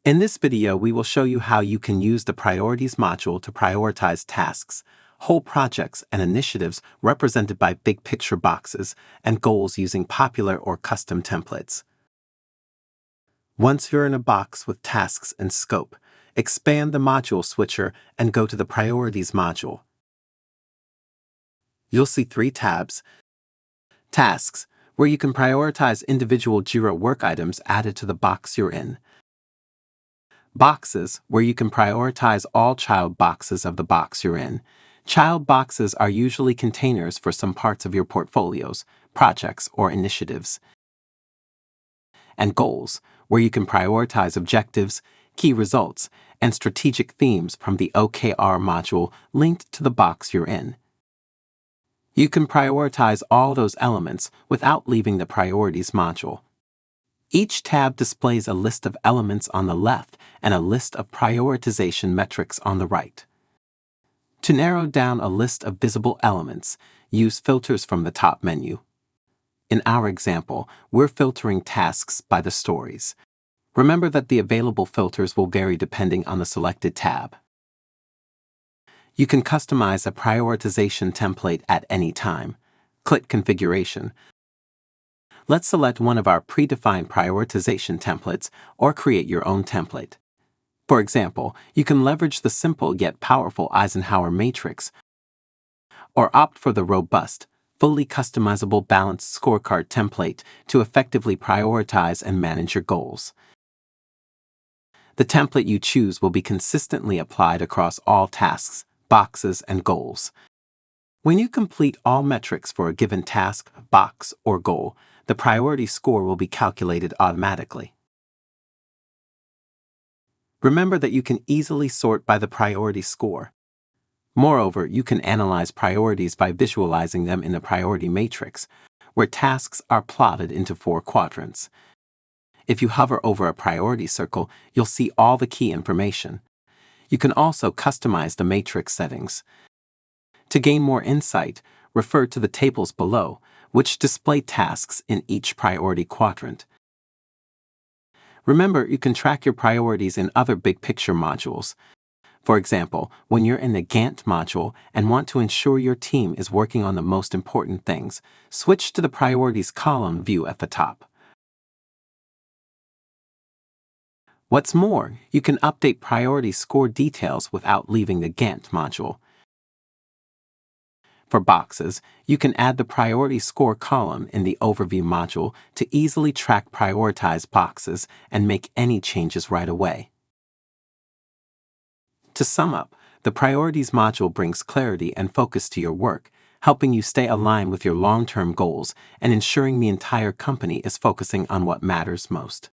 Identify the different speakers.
Speaker 1: In this video, we will show you how you can use the Priorities module to prioritize tasks, whole projects, and initiatives represented by BigPicture boxes and goals using popular or custom templates. Once you're in a box with tasks and scope, expand the module switcher and go to the Priorities module. You'll see 3 tabs: Tasks, where you can prioritize individual Jira work items added to the box you're in. Boxes, where you can prioritize all child boxes of the box you're in. Child boxes are usually containers for some parts of your portfolios, projects, or initiatives. And Goals, where you can prioritize objectives, key results, and strategic themes from the OKR module linked to the box you're in. You can prioritize all those elements without leaving the Priorities module. Each tab displays a list of elements on the left and a list of prioritization metrics on the right. To narrow down a list of visible elements, use filters from the top menu. In our example, we're filtering tasks by the stories. Remember that the available filters will vary depending on the selected tab. You can customize a prioritization template at any time. Click Configuration. Let's select one of our predefined prioritization templates or create your own template. For example, you can leverage the simple yet powerful Eisenhower matrix or opt for the robust, fully customizable balanced scorecard template to effectively prioritize and manage your goals. The template you choose will be consistently applied across all tasks, boxes, and goals. When you complete all metrics for a given task, box, or goal, the priority score will be calculated automatically. Remember that you can easily sort by the priority score. Moreover, you can analyze priorities by visualizing them in the priority matrix, where tasks are plotted into 4 quadrants. If you hover over a priority circle, you'll see all the key information. You can also customize the matrix settings. To gain more insight, refer to the tables below, which display tasks in each priority quadrant. Remember, you can track your priorities in other BigPicture modules. For example, when you're in the Gantt module and want to ensure your team is working on the most important things, switch to the Priorities column view at the top. What's more, you can update priority score details without leaving the Gantt module. For boxes, you can add the priority score column in the Overview module to easily track prioritized boxes and make any changes right away. To sum up, the Priorities module brings clarity and focus to your work, helping you stay aligned with your long-term goals and ensuring the entire company is focusing on what matters most.